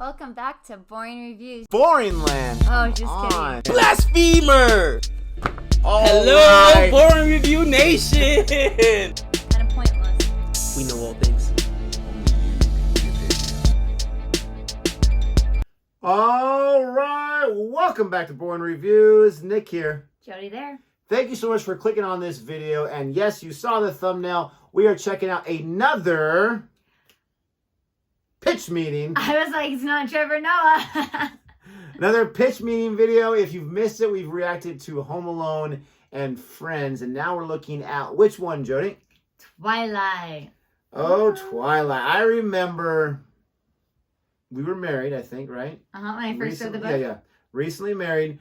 Welcome back to Boring Reviews. Boring land. Oh, just kidding. Blasphemer! Hello, right. Boring Review Nation! Kind of pointless. We know all things. All right, welcome back to Boring Reviews. Nick here. Jodi there. Thank you so much for clicking on this video. And yes, you saw the thumbnail. We are checking out another pitch meeting. I was like, it's not Trevor Noah. Another pitch meeting video. If you've missed it, we've reacted to Home Alone and Friends. And now we're looking at which one, Jodi? Twilight. Oh, Twilight. I remember we were married, I think, right? When I first read the book. Yeah. Recently married.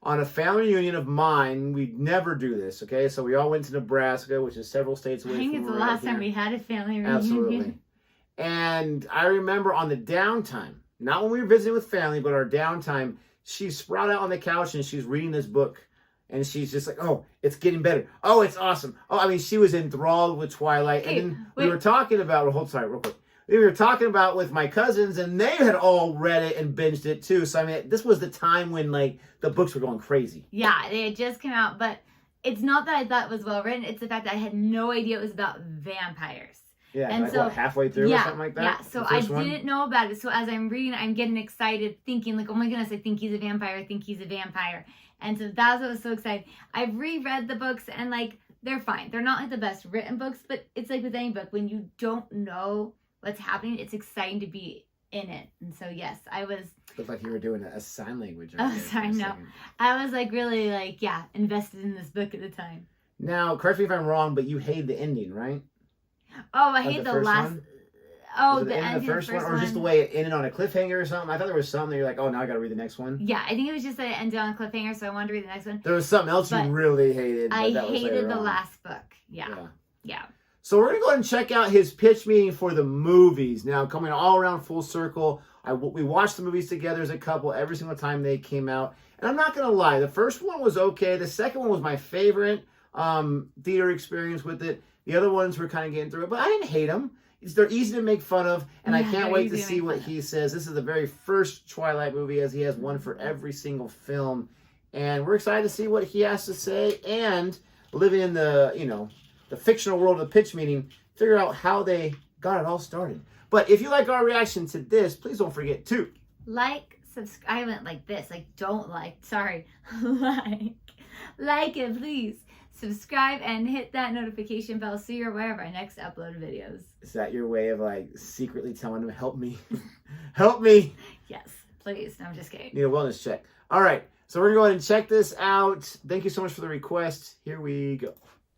On a family reunion of mine, we'd never do this, okay? So we all went to Nebraska, which is several states away I think from it's the right last time we had a family reunion. Absolutely. And I remember on the downtime, not when we were visiting with family, but our downtime, she sprawled out on the couch and she's reading this book. And she's just like, oh, it's getting better. Oh, it's awesome. Oh, I mean, she was enthralled with Twilight. Hey, and then we were talking about, hold sorry, real quick. We were talking about with my cousins, and they had all read it and binged it too. So, I mean, this was the time when, like, the books were going crazy. Yeah, they had just come out. But it's not that I thought it was well written. It's the fact that I had no idea it was about vampires. Yeah, and like, so, what, halfway through or something like that? Yeah, so I didn't know about it. So as I'm reading, I'm getting excited, thinking like, oh my goodness, I think he's a vampire. I think he's a vampire. And so that's what was so exciting. I've reread the books and like, they're fine. They're not like the best written books, but it's like with any book, when you don't know what's happening, it's exciting to be in it. And so yes, I was... Looked like you were doing a sign language. Oh, sorry, no. I was like really like, yeah, invested in this book at the time. Now, correct me if I'm wrong, but you hated the ending, right? Oh, I hate the last... One? Oh, the end of the first one? Or just the way it ended on a cliffhanger or something? I thought there was something that you're like, oh, now I gotta read the next one. Yeah, I think it was just that it ended on a cliffhanger, so I wanted to read the next one. There was something else you really hated. I hated the last book. Yeah. So we're going to go ahead and check out his pitch meeting for the movies. Now, coming all around full circle, we watched the movies together as a couple every single time they came out. And I'm not going to lie, the first one was okay. The second one was my favorite theater experience with it. The other ones were kind of getting through it, but I didn't hate them. They're easy to make fun of, and I can't wait to see what he says. This is the very first Twilight movie, as he has one for every single film. And we're excited to see what he has to say, and living in the, the fictional world of the pitch meeting, figure out how they got it all started. But if you like our reaction to this, please don't forget to like, subscribe. I went like this, like don't like, sorry, like it, please. Subscribe and hit that notification bell so you're aware of our next upload videos. Is that your way of like secretly telling them, help me? Help me? Yes, please. No, I'm just kidding. Need a wellness check. All right, so we're going to go ahead and check this out. Thank you so much for the request. Here we go.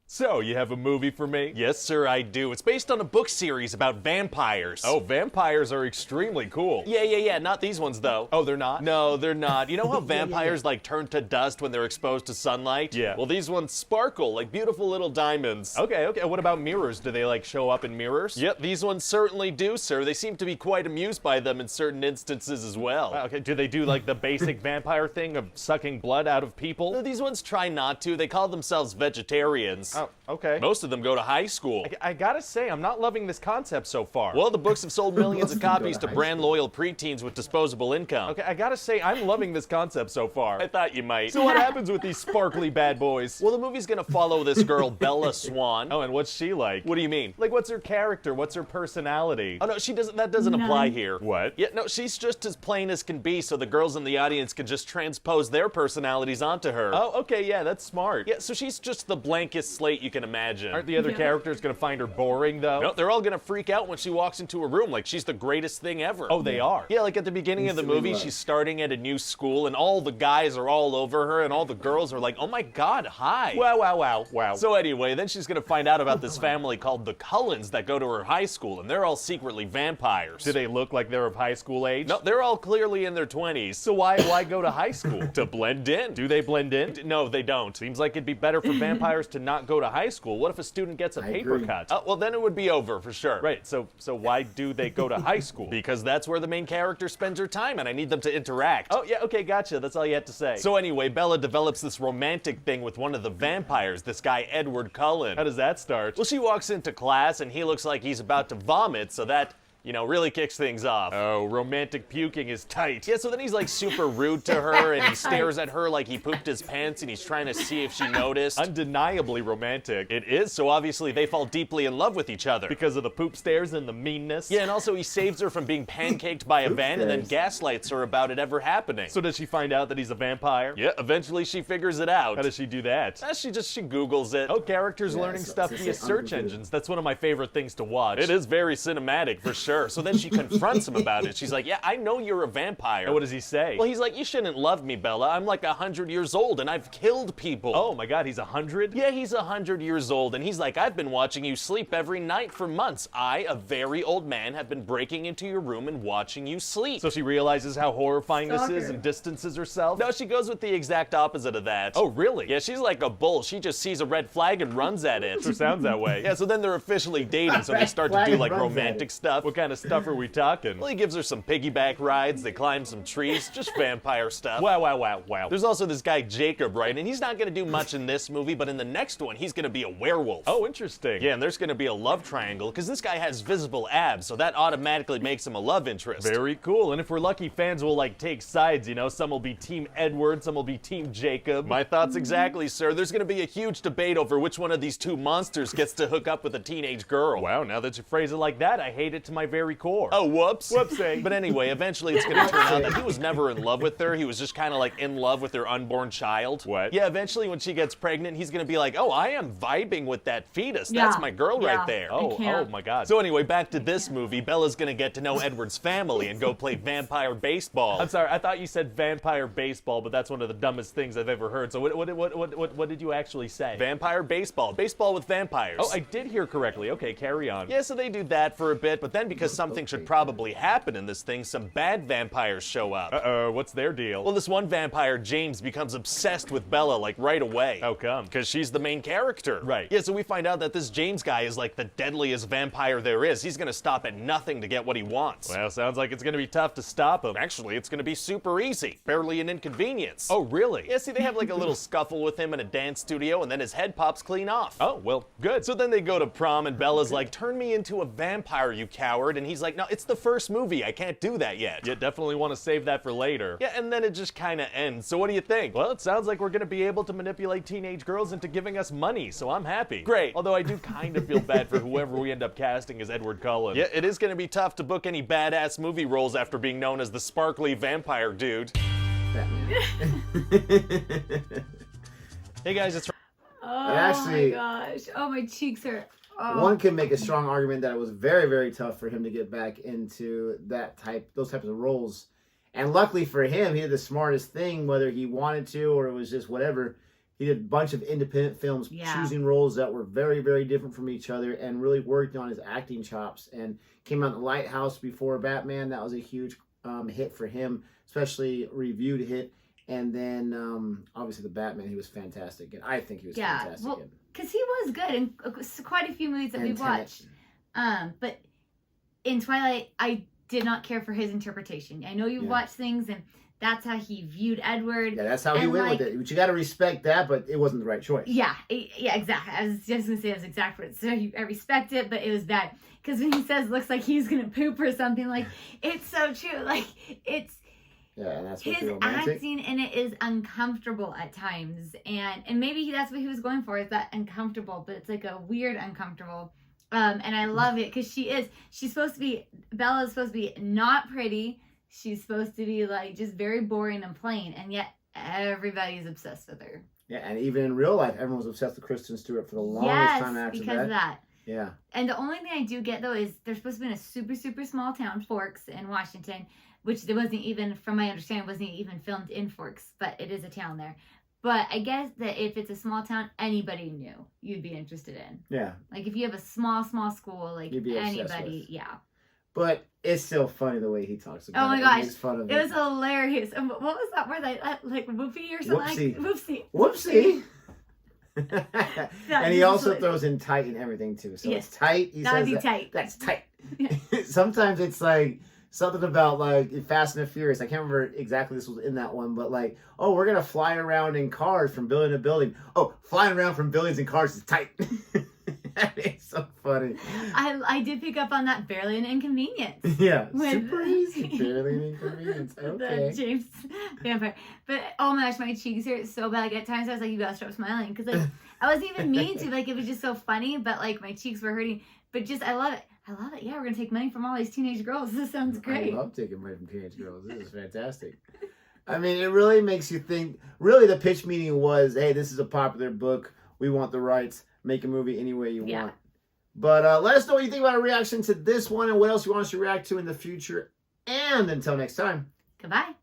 So, you have a movie for me? Yes, sir, I do. It's based on a book series about vampires. Oh, vampires are extremely cool. Yeah, not these ones, though. Oh, they're not? No, they're not. You know how vampires, like, turn to dust when they're exposed to sunlight? Yeah. Well, these ones sparkle like beautiful little diamonds. Okay. What about mirrors? Do they, like, show up in mirrors? Yep, these ones certainly do, sir. They seem to be quite amused by them in certain instances as well. Okay, do they do, like, the basic vampire thing of sucking blood out of people? No, these ones try not to. They call themselves vegetarians. Oh, okay. Most of them go to high school. I gotta say, I'm not loving this concept so far. Well, the books have sold millions of copies to brand-loyal preteens with disposable income. Okay, I gotta say, I'm loving this concept so far. I thought you might. So what happens with these sparkly bad boys? Well, the movie's gonna follow this girl, Bella Swan. Oh, and what's she like? What do you mean? Like, what's her character? What's her personality? Oh, no, that doesn't apply here. What? Yeah, no, she's just as plain as can be, so the girls in the audience can just transpose their personalities onto her. Oh, okay, yeah, that's smart. Yeah, so she's just the blankest slate you can imagine. Aren't the other characters gonna find her boring, though? No, they're all gonna freak out when she walks into a room like she's the greatest thing ever. Oh, they are? Yeah, like at the beginning of the movie, she's starting at a new school, and all the guys are all over her, and all the girls are like, oh my god, hi. Wow. So anyway, then she's gonna find out about this family called the Cullens that go to her high school, and they're all secretly vampires. Do they look like they're of high school age? No, they're all clearly in their 20s. So why go to high school? To blend in. Do they blend in? No, they don't. Seems like it'd be better for vampires to not go to high school. What if a student gets a paper cut? Well, then it would be over for sure. Right, so why do they go to high school? Because that's where the main character spends her time, and I need them to interact. Oh, yeah, okay, gotcha. That's all you had to say. So anyway, Bella develops this romantic thing with one of the vampires, this guy Edward Cullen. How does that start? Well, she walks into class, and he looks like he's about to vomit, so that really kicks things off. Oh, romantic puking is tight. Yeah, so then he's like super rude to her and he stares at her like he pooped his pants and he's trying to see if she noticed. Undeniably romantic. It is, so obviously they fall deeply in love with each other. Because of the poop stares and the meanness. Yeah, and also he saves her from being pancaked by a van and then gaslights her about it ever happening. So does she find out that he's a vampire? Yeah, eventually she figures it out. How does she do that? She Googles it. Oh, characters learning stuff via search engines. That's one of my favorite things to watch. It is very cinematic for sure. So then she confronts him about it. She's like, yeah, I know you're a vampire. And what does he say? Well, he's like, you shouldn't love me, Bella. I'm like 100 years old and I've killed people. Oh my God, he's 100? Yeah, he's 100 years old and he's like, I've been watching you sleep every night for months. I, a very old man, have been breaking into your room and watching you sleep. So she realizes how horrifying this is and distances herself? No, she goes with the exact opposite of that. Oh, really? Yeah, she's like a bull. She just sees a red flag and runs at it. Sure sounds that way. Yeah, so then they're officially dating, so they start to do like romantic stuff. What kind of stuff are we talking? Well, he gives her some piggyback rides, they climb some trees, just vampire stuff. Wow. There's also this guy Jacob, right? And he's not gonna do much in this movie, but in the next one, he's gonna be a werewolf. Oh, interesting. Yeah, and there's gonna be a love triangle, because this guy has visible abs, so that automatically makes him a love interest. Very cool, and if we're lucky, fans will like take sides, some will be Team Edward, some will be Team Jacob. My thoughts exactly, sir. There's gonna be a huge debate over which one of these two monsters gets to hook up with a teenage girl. Wow, now that you phrase it like that, I hate it to my very core. Oh, whoops. Whoopsie. But anyway, eventually it's gonna turn out that he was never in love with her. He was just kind of like in love with their unborn child. What? Yeah, eventually when she gets pregnant, he's gonna be like, oh, I am vibing with that fetus. That's my girl right there. Oh my God. So anyway, back to this movie. Bella's gonna get to know Edward's family and go play vampire baseball. I'm sorry, I thought you said vampire baseball, but that's one of the dumbest things I've ever heard. So what did you actually say? Vampire baseball. Baseball with vampires. Oh, I did hear correctly. Okay, carry on. Yeah, so they do that for a bit, but then because something should probably happen in this thing, some bad vampires show up. Uh-oh, what's their deal? Well, this one vampire, James, becomes obsessed with Bella, like, right away. How come? Because she's the main character. Right. Yeah, so we find out that this James guy is like the deadliest vampire there is. He's gonna stop at nothing to get what he wants. Well, sounds like it's gonna be tough to stop him. Actually, it's gonna be super easy. Barely an inconvenience. Oh, really? Yeah, see, they have like a little scuffle with him in a dance studio, and then his head pops clean off. Oh, well, good. So then they go to prom, and Bella's like, turn me into a vampire, you coward. And he's like, no, it's the first movie. I can't do that yet. You definitely want to save that for later. Yeah, and then it just kind of ends. So what do you think? Well, it sounds like we're going to be able to manipulate teenage girls into giving us money, so I'm happy. Great. Although I do kind of feel bad for whoever we end up casting as Edward Cullen. Yeah, it is going to be tough to book any badass movie roles after being known as the sparkly vampire dude. Batman. Hey guys, it's Oh actually, my gosh. Oh, my cheeks hurt. Oh. One can make a strong argument that it was very, very tough for him to get back into those types of roles. And luckily for him, he did the smartest thing, whether he wanted to or it was just whatever. He did a bunch of independent films, choosing roles that were very, very different from each other, and really worked on his acting chops. And came out in The Lighthouse before Batman. That was a huge hit for him, especially reviewed hit. And then, obviously, the Batman, he was fantastic. And I think he was fantastic. Well, because he was good in quite a few movies that we've watched. But in Twilight, I did not care for his interpretation. I know you watched things, and that's how he viewed Edward. Yeah, that's how he went with it. But you got to respect that, but it wasn't the right choice. Yeah, exactly. I was just going to say those exact words. So I respect it, but it was bad. Because when he says, looks like he's going to poop or something, like, it's so true. Like, it's... Yeah, and that's his acting in it is uncomfortable at times, and maybe that's what he was going for, is that uncomfortable, but it's like a weird uncomfortable. And I love it because Bella's supposed to be not pretty. She's supposed to be like just very boring and plain, and yet everybody's obsessed with her. Yeah, and even in real life, everyone was obsessed with Kristen Stewart for the longest time after because of that. Yeah. And the only thing I do get though is they're supposed to be in a super, super small town, Forks, in Washington. Which it wasn't even, from my understanding, wasn't even filmed in Forks, but it is a town there. But I guess that if it's a small town, anybody new you'd be interested in. Yeah. Like if you have a small school, like anybody, But it's still funny the way he talks about it. Oh my gosh. He makes fun of it was hilarious. What was that word? Like whoopee or something? Whoopsie. Whoopsie. And he also throws in tight and everything too. So it's tight. He says tight. That's tight. Sometimes it's like something about like Fast and the Furious. I can't remember exactly this was in that one, but like, oh, we're gonna fly around in cars from building to building. Oh, flying around from buildings and cars is tight. It's so funny. I did pick up on that barely an inconvenience. Yeah, With- super easy. Barely an inconvenience. The Okay. James vampire. But oh my gosh, my cheeks hurt so bad. Like at times I was like, you gotta stop smiling. Because like I wasn't even meaning to. Like it was just so funny. But like my cheeks were hurting. But just I love it. I love it. Yeah, we're gonna take money from all these teenage girls. This sounds great. I love taking money from teenage girls. This is fantastic. I mean, it really makes you think. Really, the pitch meeting was, hey, this is a popular book. We want the rights. Make a movie any way you want. But let us know what you think about our reaction to this one and what else you want us to react to in the future. And until next time. Goodbye.